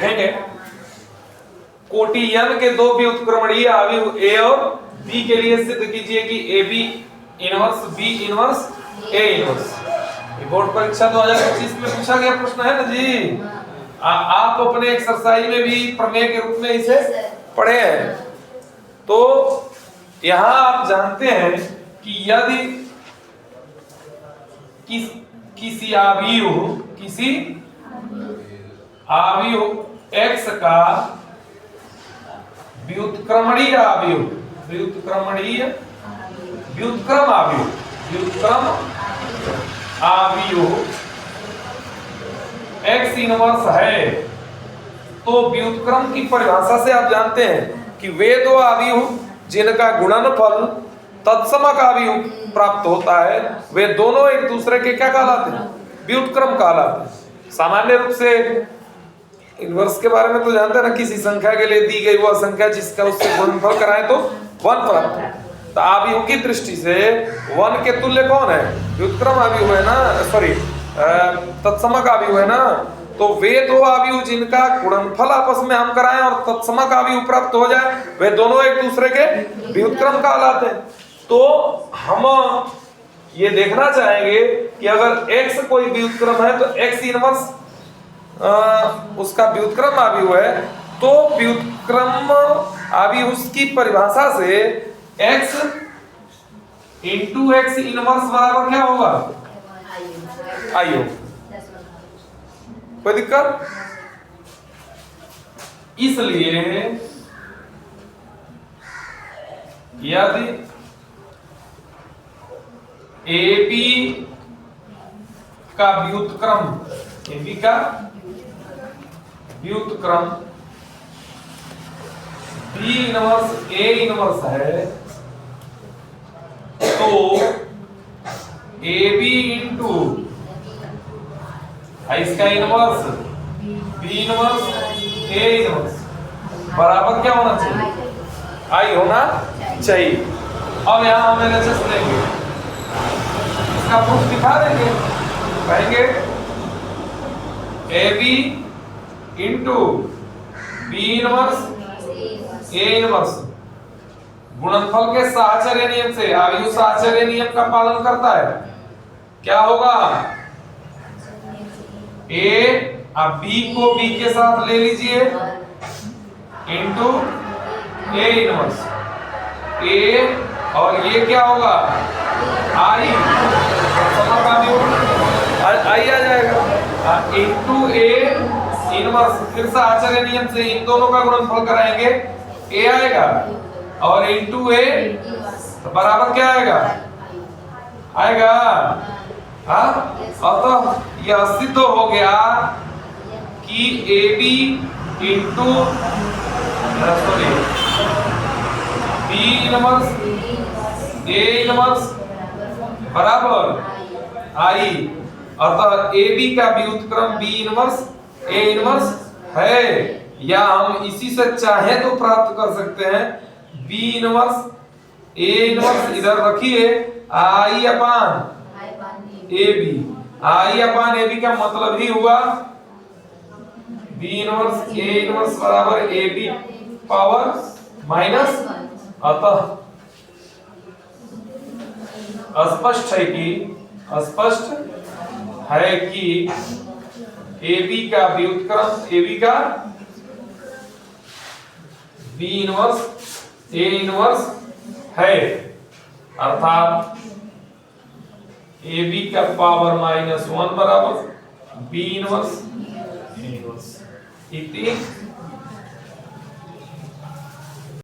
देखेंगे कोटि n के दो व्युत्क्रमणीय अवयव a और b के लिए सिद्ध कीजिए कि ab inverse b inverse a inverse. Board परीक्षा 2025 में पूछा गया प्रश्न है ना जी। आप अपने एक्सरसाइज में भी प्रमेय के रूप में इसे पढ़े हैं। तो यहां आप जानते हैं कि यदि किसी अवयव x का व्युत्क्रमणीय अवयव x इनवर्स है, तो व्युत्क्रम की परिभाषा से आप जानते हैं कि वे दो अवयव जिनका गुणनफल तत्समक अवयव प्राप्त होता है वे दोनों एक दूसरे के क्या कहलाते हैं? व्युत्क्रम कहलाते हैं। सामान्य रूप से इनवर्स के बारे में तो जानते हैं ना, किसी संख्या के लिए दी गई वह संख्या जिसका उससे गुणनफल कराए तो 1 प्राप्त। तो अवयव की दृष्टि से 1 के तुल्य कौन है? व्युत्क्रम अवयव है ना, सॉरी तत्समक अवयव है ना। तो वे दो अवयव जिनका गुणनफल आपस में हम कराएं और तत्समक अवयव प्राप्त हो जाए वे दोनों एक दूसरे के व्युत्क्रम कहलाते हैं। तो हम ये देखना चाहेंगे कि अगर x कोई व्युत्क्रम है तो x इनवर्स उसका व्युत्क्रम अवयव है, तो व्युत्क्रम अवयव उसकी परिभाषा से x इंटू x इनवर्स बराबर क्या होगा? आई हो। कोई दिक्कत? इसलिए यदि AB का व्युत्क्रम B इनवर्स A इनवर्स है, तो AB इंटू इसका inverse B inverse A inverse बराबर क्या होना चाहिए? आई होना चाहिए। अब यहां हम एलएचएस लेंगे, इसका प्रूफ दिखा देंगे। कहेंगे AB into B inverse A inverse गुणनफल के साहचर्य नियम से अवयव साहचर्य नियम का पालन करता है। क्या होगा? A अब B को B के साथ ले लीजिए इंटू A इनवर्स A, और ये क्या होगा? I आ जाएगा इंटू A इनवर्स। फिर से आचार्य नियम से इन दोनों का गुणनफल कराएंगे, A आएगा और इंटू A तो बराबर क्या आएगा? हाँ, और तो यह सिद्ध हो गया कि AB into B inverse A inverse बराबर I, अतः AB का व्युत्क्रम B इनवर्स A इनवर्स है। या हम इसी से चाहे तो प्राप्त कर सकते हैं B इनवर्स A इनवर्स इधर रखिए I अपान AB का मतलब ही हुआ B इनवर्स A इनवर्स बराबर AB पावर माइनस। अतः स्पष्ट है कि AB का व्युत्क्रम AB का B इनवर्स A इनवर्स है, अर्थात AB का पावर -1 बराबर B इनवर्स इति